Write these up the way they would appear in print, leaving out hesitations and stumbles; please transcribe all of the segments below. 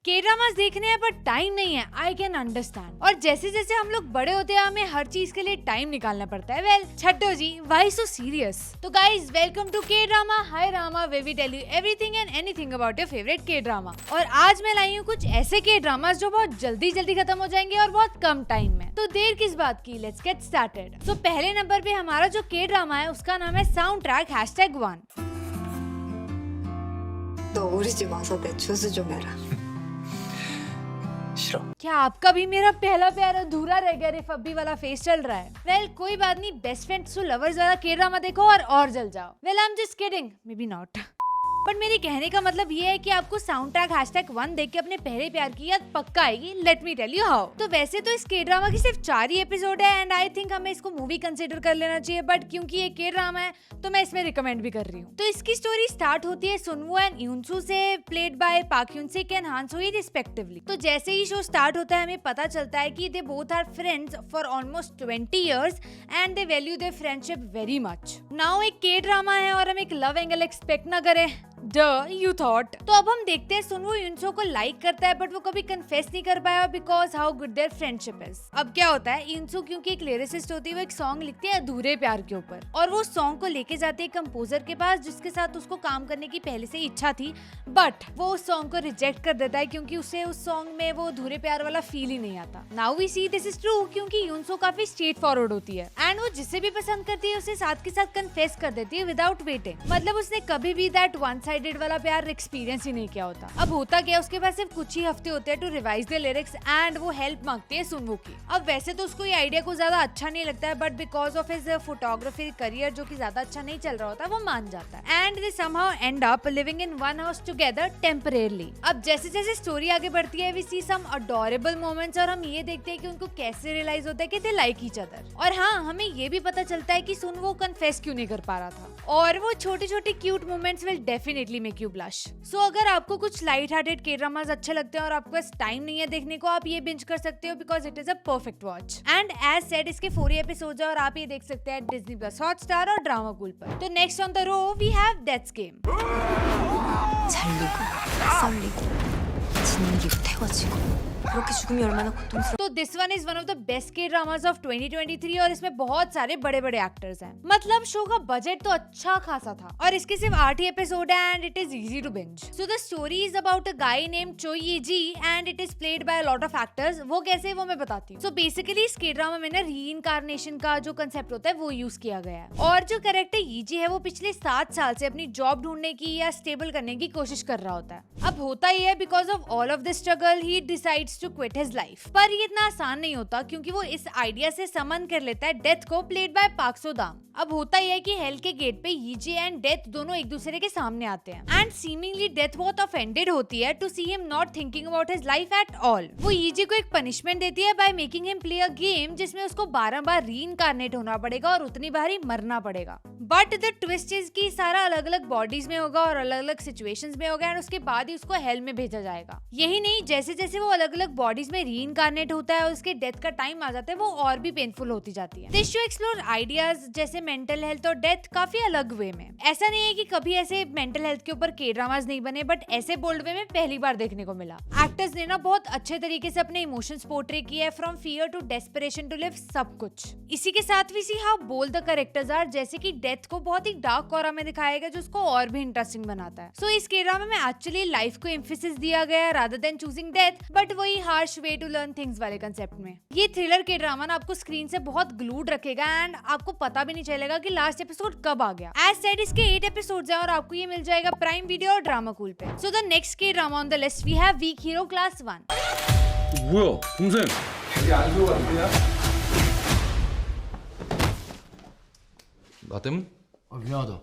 के ड्रामास देखने हैं पर टाइम नहीं है, आई कैन अंडरस्टैंड। और जैसे जैसे हम लोग बड़े होते हैं हमें हर चीज के लिए टाइम निकालना पड़ता है। Well Chhatto ji, why so serious? तो guys welcome to K drama Haye Rama, where we tell you everything and anything about your favourite K drama. और आज मैं लाई हूँ कुछ ऐसे के ड्रामास जो बहुत जल्दी खत्म हो जाएंगे और बहुत कम टाइम में। तो देर किस बात की, लेट्स गेट स्टार्टेड। तो पहले नंबर पे हमारा जो के ड्रामा है उसका नाम है साउंड ट्रैक #1। 너 우리 집 와서 내 주스 좀 해라. 싫어. क्या आपका भी मेरा पहला प्यार अधूरा रह गया रिफब्बी वाला फेस चल रहा है? वेल कोई बात नहीं, बेस्ट फ्रेंड्स टू लवर्स वाला के ड्रामा देखो और जल जाओ। Well I am just kidding, may be not. But मेरे कहने का मतलब ये है कि आपको साउंड ट्रैक #1 देख के अपने पहले प्यार की याद पक्का आएगी। Let me tell you how. तो वैसे तो इस के ड्रामा की सिर्फ 4 ही एपिसोड है एंड आई थिंक हमें इसको मूवी कंसिडर कर लेना चाहिए, बट क्योंकि ये के ड्रामा है तो मैं इसमें रिकमेंड भी कर रही हूँ। तो इसकी स्टोरी स्टार्ट होती है सुनवू एंड यूनसू से, प्लेड बाय पाक यून सिक एंड हान सो ही रिस्पेक्टिवली। तो जैसे ही शो स्टार्ट होता है हमें पता चलता है कि they both are friends for almost 20 years and they value their friendship very much. Now एक के ड्रामा है और हम एक लव एंगल एक्सपेक्ट ना करें। You thought। तो अब हम देखते हैं सुनवू यूनसो को लाइक करता है बट वो कभी कन्फेस नहीं कर पाया because how good their friendship is. अब क्या होता है, यूनसो क्योंकि एक लिरिसिस्ट होती है वो एक सॉन्ग लिखती है अधूरे प्यार के ऊपर और वो सॉन्ग को लेके जाती है कंपोजर के पास जिसके साथ उसको काम करने की पहले से इच्छा थी, बट वो उस सॉन्ग को रिजेक्ट कर देता है क्योंकि उसे उस सॉन्ग में वो अधूरे प्यार वाला फील ही नहीं आता। Now we see this is true क्योंकि यूनसो काफी स्ट्रेट फॉरवर्ड होती है एंड वो जिसे भी पसंद करती है उसे साथ के साथ कन्फेस कर देती है विदाउट वेटिंग। मतलब उसने कभी भी दैट वन साइडेड वाला प्यार एक्सपीरियंस ही नहीं किया होता। अब होता क्या, उसके पास सिर्फ कुछ ही हफ्ते होते हैं to revise the lyrics and वो हेल्प मांगती है सुनवू की। अब वैसे तो उसको ये आइडिया को ज्यादा अच्छा नहीं लगता है but because of his photography career जो कि ज्यादा अच्छा नहीं चल रहा होता वो मान जाता है and they somehow end up living in one house together temporarily. अब जैसे जैसे स्टोरी आगे बढ़ती है we see some adorable moments और हम ये देखते हैं कि उनको कैसे रियलाइज होता है कि दे लाइक ईच अदर। और हाँ, हमें ये भी पता चलता है कि सुनवू कन्फेस क्यों नहीं कर पा रहा था और वो छोटे छोटे cute moments will definitely make you blush. So अगर आपको कुछ लाइट हार्टेड के ड्रामास अच्छे लगते हैं और आपके पास टाइम नहीं है देखने को, आप ये बिंज कर सकते हो because it is a perfect watch. And as said इसके 4 एपिसोड्स है और आप ये देख सकते हैं डिज्नी प्लस हॉटस्टार और ड्रामा कूल पर। तो next on the row we have Death's Game. 잘리고 썰리고 짓이고 태워지고 그렇게 죽음이 얼마나 고통스러워. तो this one is one of the best K dramas of 2023 और इसमें बहुत सारे बड़े बड़े एक्टर्स हैं। मतलब शो का बजट तो अच्छा खासा था और इसके सिर्फ 8 ही एपिसोड है and it is easy to binge. So the story is about a guy named Cho Yi Jae and it is played by a lot of actors. वो कैसे, वो मैं बताती हूँ। सो बेसिकली इस के ड्रामा में ना रीइंकार्नेशन का जो कंसेप्ट होता है वो यूज किया गया है और जो कैरेक्टर ये जी है वो पिछले 7 साल से अपनी जॉब ढूंढने की या स्टेबल करने की कोशिश कर रहा होता है। अब होता ही है because of all of this struggle he decides to quit his life. पर ये इतना आसान नहीं होता क्योंकि वो इस आइडिया से समन कर लेता है डेथ को, प्लेड बाय पाक सो दाम। अब होता ही है कि हेल के गेट पे यीजे एंड डेथ दोनों एक दूसरे के सामने आते हैं एंड सीमिंगली डेथ बहुत ऑफेंडेड होती है to see him not thinking about his life at all. वो यीजे को एक पनिशमेंट देती है by making him play a game जिसमें उसको 12 बार रीइंकार्नेट होना पड़ेगा और उतनी बार ही मरना पड़ेगा। बट द ट्विस्ट इज कि सारा अलग अलग बॉडीज में होगा और अलग अलग सिचुएशंस में होगा एंड उसके बाद ही उसको हेल में भेजा जाएगा। यही नहीं, जैसे जैसे वो अलग अलग बॉडीज में रीइंकार्नेट होता है और उसके डेथ का टाइम आ जाता है वो और भी पेनफुल होती जाती है। दिस शो एक्सप्लोर आइडियाज जैसे मेंटल हेल्थ और डेथ काफी अलग वे में। ऐसा नहीं है कि कभी ऐसे मेंटल हेल्थ के ऊपर के ड्रामास नहीं बने बट ऐसे बोल्ड वे में पहली बार देखने को मिला। एक्टर्स ने ना बहुत अच्छे तरीके से अपने इमोशंस पोर्ट्रे किए हैं, from fear to desperation to live, सब कुछ। इसी के साथ भी see how bold the characters are, जैसे कि डेथ को बहुत ही डार्क ऑरा में दिखाया गया जो उसको और भी इंटरेस्टिंग बनाता है। सो इस के ड्रामा में एक्चुअली लाइफ को एम्फेसिस दिया गया है rather than choosing death, but वही harsh way to learn things वाले कंसेप्ट में। ये थ्रिलर के ड्रामा ना आपको स्क्रीन से बहुत ग्लूड रखेगा एंड आपको पता भी नहीं चलेगा कि लास्ट एपिसोड कब आ गया। एज सेड इसके 8 एपिसोड्स हैं और आपको ये मिल जाएगा प्राइम वीडियो और ड्रामा कूल पे। So the next K drama on the list we have Weak Hero Class 1। 뭐야, 동생? 되게 안 좋아하는데요? 나 때문? 미안하다.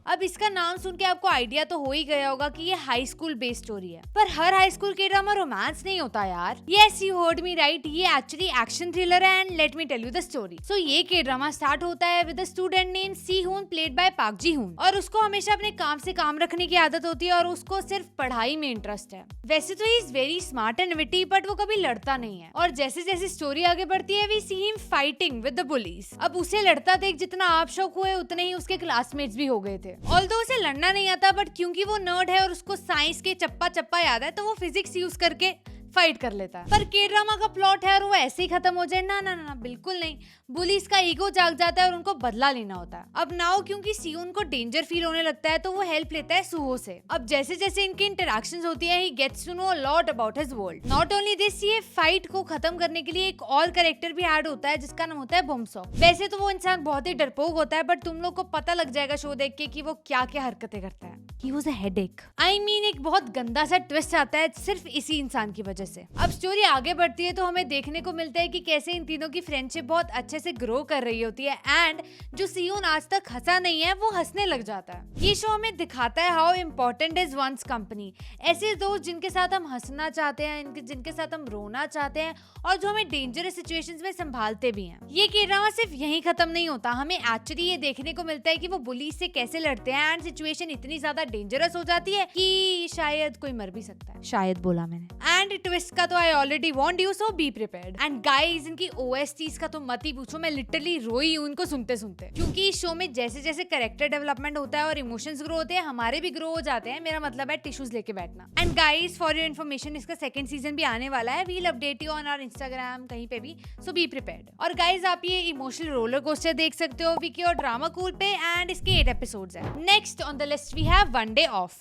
अब इसका नाम सुन के आपको आइडिया तो हो ही गया होगा कि ये हाई स्कूल बेस्ड स्टोरी है, पर हर हाई स्कूल के ड्रामा रोमांस नहीं होता यार। Yes you heard me right, ये एक्चुअली एक्शन थ्रिलर है and let me tell you the story. So ये के ड्रामा स्टार्ट होता है with a student name Si Hoon played bye पाक जी हुन और उसको हमेशा अपने काम से काम रखने की आदत होती है और उसको सिर्फ पढ़ाई में इंटरेस्ट है। वैसे तो he is very smart and witty but वो कभी लड़ता नहीं है और जैसे जैसे स्टोरी आगे बढ़ती है we see him fighting with the bullies. अब उसे लड़ता देख जितना आप शौक हुए उतने ही उसके क्लासमेट्स भी हो गए गए थे। ऑल्दो उसे लड़ना नहीं आता, बट क्योंकि वो नर्ड है और उसको साइंस के चप्पा चप्पा याद है, तो वो फिजिक्स यूज करके फाइट कर लेता है। पर के ड्रामा का प्लॉट है और वो ऐसे ही खत्म हो जाए, ना ना ना, बिल्कुल नहीं। बुलीज का ईगो जाग जाता है और उनको बदला लेना होता है। अब नाउ क्योंकि सियोन को डेंजर फील होने लगता है, तो वो हेल्प लेता है सुहो से। अब जैसे जैसे इनकी इंटरेक्शंस होती है, he gets to know a lot about his world. Not only this, ये फाइट को खत्म करने के लिए एक और कैरेक्टर भी ऐड होता है जिसका नाम होता है बोमसॉ। वैसे तो वो इंसान बहुत ही डरपोक होता है, बट तुम लोग को पता लग जाएगा शो देख के कि वो क्या क्या हरकतें करता है। He was a headache. I mean, एक बहुत गंदा सा ट्विस्ट आता है सिर्फ इसी इंसान की वजह से। अब स्टोरी आगे बढ़ती है तो हमें देखने को मिलता है कि कैसे इन तीनों की फ्रेंडशिप बहुत अच्छे से ग्रो कर रही होती है, एंड जो सियोन आज तक हंसा नहीं है वो हंसने लग जाता है। ये शो हमें दिखाता है how important is one's company. ऐसे दोस्त जिनके साथ हम हंसना चाहते हैं, जिनके साथ हम रोना चाहते हैं, और जो हमें डेंजरस सिचुएशंस में संभालते भी हैं। ये ड्रामा सिर्फ यहीं खत्म नहीं होता, हमें एक्चुअली ये देखने को मिलता है कि वो बुलीज से कैसे लड़ते हैं, एंड सिचुएशन इतनी ज्यादा डेंजरस हो जाती है कि शायद कोई मर भी सकता है। शायद बोला मैंने। एंड ट्विस्ट का तो I already warned you, so be prepared. And guys, इनकी OSTs का तो मत ही पूछो, मैं लिटरली रोई हूं इनको सुनते सुनते, क्योंकि इस शो में जैसे जैसे कैरेक्टर डेवलपमेंट होता है और इमोशंस ग्रो होते हैं, हमारे भी ग्रो हो जाते हैं। मेरा मतलब है टिश्यूज लेके बैठना। And guys, for your information, इसका सेकंड सीजन भी आने वाला है। We'll update you on our Instagram, कहीं पे भी, सो बी प्रिपेयर्ड। और गाइस, आप ये इमोशनल रोलर कोस्टर देख सकते हो विकी और ड्रामा कूल पे, एंड इसके 8 एपिसोड्स हैं। Next on the list we have one day off.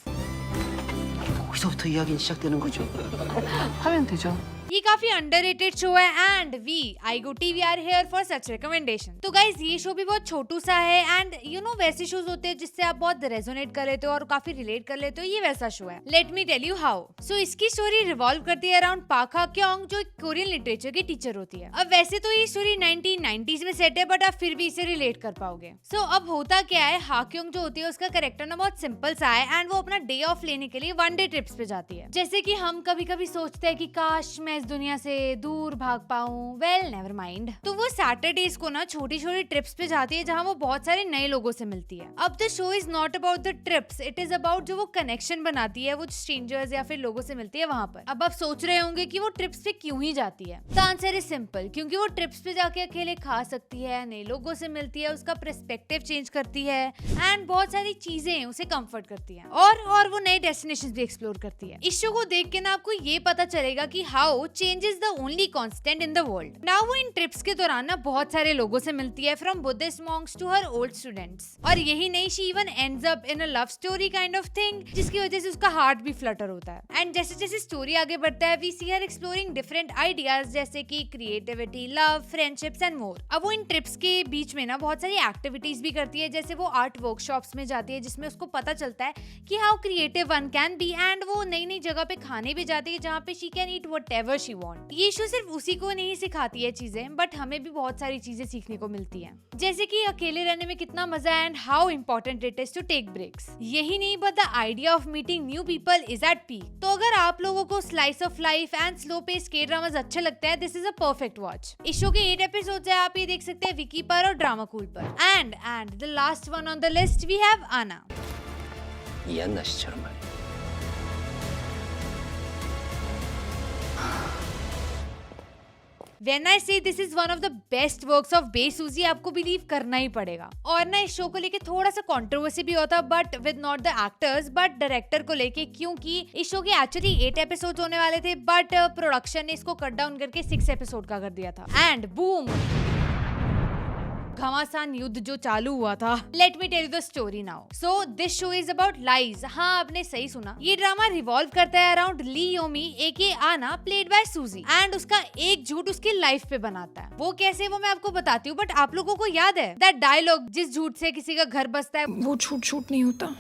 거기서부터 이야기는 시작되는 거죠. 하면 되죠. ये काफी अंडररेटेड शो है, and we iGo TV are here for such recommendation. तो गाइस, ये शो भी बहुत छोटू सा है, एंड यू नो वैसे शोज होते हैं जिससे आप बहुत रेजोनेट कर लेते हो और काफी रिलेट कर लेते हो, ये वैसा शो है। Let me tell you how. So इसकी स्टोरी रिवॉल्व करती है अराउंड पाक हा क्योंग, जो एक कोरियन लिटरेचर की टीचर होती है। अब वैसे तो ये स्टोरी 1990s में सेट है, बट आप फिर भी इसे रिलेट कर पाओगे। सो अब होता क्या है, हा क्योंग जो होती है उसका कैरेक्टर ना बहुत सिंपल सा है, एंड वो अपना डे ऑफ लेने के लिए वन डे ट्रिप्स पे जाती है। जैसे कि हम कभी कभी सोचते हैं कि काश मैं इस दुनिया से दूर भाग पाऊं। Well, never mind. तो वो सैटरडेज को ना छोटी छोटी ट्रिप्स पे जाती है, जहाँ वो बहुत सारे नए लोगों से मिलती है। अब the show is not about the trips, it is about जो वो कनेक्शन बनाती है, वो स्ट्रेंजर्स या फिर लोगों से मिलती है वहां पर। अब आप सोच रहे होंगे कि वो ट्रिप्स पे क्यों ही जाती है। द आंसर इज सिंपल, क्योंकि वो ट्रिप्स पे जाके अकेले खा सकती है, नए लोगों से मिलती है, उसका पर्सपेक्टिव चेंज करती है, एंड बहुत सारी चीजें उसे कंफर्ट करती है, और वो नए डेस्टिनेशंस भी एक्सप्लोर करती है। इस शो को देख के ना आपको ये पता चलेगा कि how change is the only constant in the world. Now वो इन ट्रिप्स के दौरान ना बहुत सारे लोगों से मिलती है, from Buddhist monks to her old students. और यही नहीं, she even ends up in a love story kind of thing, जिसकी वजह से उसका हार्ट भी फ्लटर होता है। एंड जैसे जैसे स्टोरी आगे बढ़ता है, we see her exploring different ideas, जैसे कि creativity, love, friendships and more. अब वो इन ट्रिप्स के बीच में ना बहुत सारी एक्टिविटीज भी करती है, जैसे वो आर्ट वर्कशॉप्स में जाती है, जिसमें उसको पता चलता है कि how creative one can be, and वो नई नई जगह पे खाने भी जाती है, जहाँ पे she can eat whatever she want. ये शो सिर्फ उसी को नहीं सिखाती है चीजें, बट हमें भी बहुत सारी चीजें सीखने को मिलती हैं, जैसे कि अकेले रहने में कितना मजा है, and how important it is to take breaks. यही नहीं, but the idea of meeting new people is at peak. तो अगर आप लोगों को slice of life and slow pace के ड्रामास अच्छे लगते हैं, this is a perfect watch. इस शो के 8 एपिसोड्स है, आप ये देख सकते हैं विकी पर और ड्रामा कूल पर। And the last one on the list we have Anna. 이한나 씨처럼 말이야. When I say this is one of the best works of Bae Suzy, आपको बिलीव करना ही पड़ेगा। और ना इस शो को लेके थोड़ा सा कंट्रोवर्सी भी होता, but with not the actors but director को लेके, क्योंकि इस शो के एक्चुअली 8 एपिसोड होने वाले थे, बट प्रोडक्शन ने इसको कट डाउन करके 6 एपिसोड का कर दिया था। एंड बूम, घमासान युद्ध जो चालू हुआ था। Let me tell you the story now. So this show is about lies. हाँ, आपने सही सुना, ये ड्रामा रिवॉल्व करता है अराउंड ली योमी एके आना, प्लेड बाय सूजी, एंड उसका एक झूठ उसकी लाइफ पे बनाता है। वो कैसे, वो मैं आपको बताती हूँ, बट आप लोगों को याद है दैट डायलॉग, जिस झूठ से किसी का घर बसता है वो झूठ झूठ नहीं होता।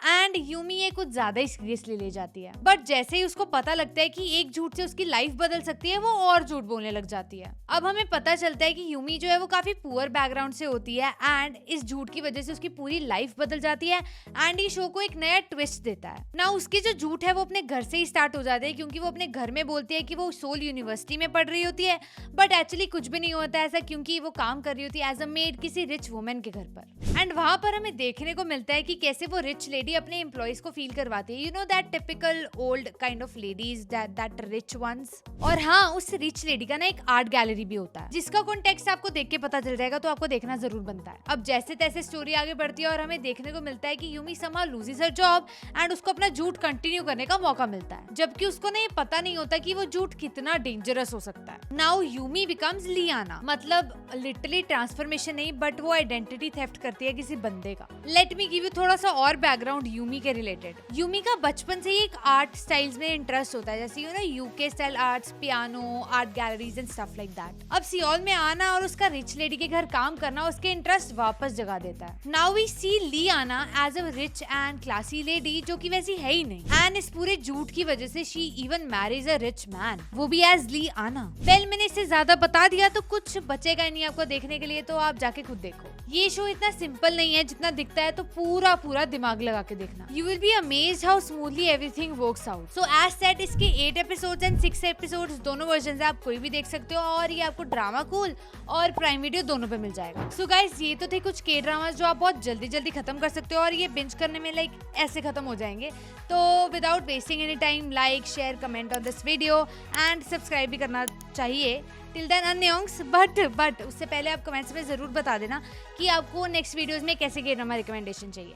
एंड यूमी ये कुछ ज्यादा ही सीरियसली ले जाती है, बट जैसे ही उसको पता लगता है कि एक झूठ से उसकी लाइफ बदल सकती है, वो और झूठ बोलने लग जाती है। अब हमें पता चलता है कि यूमी जो है वो काफी पुअर बैकग्राउंड से होती है, एंड इस झूठ की वजह से उसकी पूरी लाइफ बदल जाती है, एंड ये शो को एक नया ट्विस्ट देता है ना। उसके जो झूठ है वो अपने घर से ही स्टार्ट हो जाते हैं, क्योंकि वो अपने घर में बोलती है कि वो सोल यूनिवर्सिटी में पढ़ रही होती है, बट एक्चुअली कुछ भी नहीं होता ऐसा, क्योंकि वो काम कर रही होती है एज अ मेड किसी रिच वुमेन के घर पर। एंड वहां पर हमें देखने को मिलता है कि कैसे वो रिच लेडी अपने एम्प्लॉइज को फील करवाती है, you know that typical old kind of ladies, that rich ones. और हाँ, उस रिच लेडी का ना एक आर्ट गैलरी भी होता है, जिसका कॉन्टेक्स्ट आपको देख के पता चल जाएगा, तो आपको देखना जरूर बनता है। अब जैसे तैसे स्टोरी आगे बढ़ती है और हमें देखने को मिलता है कि Yumi somehow loses her job and उसको अपना झूठ कंटिन्यू करने का मौका मिलता है, जबकि उसको ना ये पता नहीं होता कि वो झूठ कितना डेंजरस हो सकता है। नाउ यूमी बिकम्स लियाना, मतलब लिटरली ट्रांसफॉर्मेशन नहीं, बट वो आइडेंटिटी थेफ्ट करती है किसी बंदे का। लेट मी गिव यू थोड़ा सा और बैकग्राउंड यूमी के रिलेटेड। यूमी का बचपन से ही एक आर्ट स्टाइल्स में इंटरेस्ट होता है, जैसे you know UK style arts, piano, art galleries and stuff like that. अब सियोल में आना और उसका रिच लेडी के घर काम करना उसके इंटरेस्ट वापस जगा देता है। Now we see Liana as a rich and classy lady, जो कि वैसी है ही नहीं, एंड इस पूरे झूठ की वजह से she even Mary's a rich man, वो भी एज लियाना। वेल, मैंने इससे ज्यादा बता दिया तो कुछ बचेगा ही नहीं आपको देखने के लिए, तो आप जाके खुद देखो। ये शो इतना सिंपल नहीं है जितना दिखता है, तो पूरा पूरा दिमाग लगा के देखना। You will be amazed how smoothly everything works out. So as said, इसके 8 एपिसोड्स एंड 6 एपिसोड्स दोनों वर्जन आप कोई भी देख सकते हो, और ये आपको ड्रामा कूल और प्राइम वीडियो दोनों पे मिल जाएगा। सो गाइस, ये तो थे कुछ के ड्रामास जो आप बहुत जल्दी जल्दी खत्म कर सकते हो, और ये बिंज करने में लाइक ऐसे खत्म हो जाएंगे। तो without wasting any time, like, share, comment on this video and subscribe भी करना चाहिए। टिल देन अन्योंग्स, बट उससे पहले आप कमेंट्स में जरूर बता देना कि आपको नेक्स्ट वीडियोस में कैसे के ड्रामा रिकमेंडेशन चाहिए।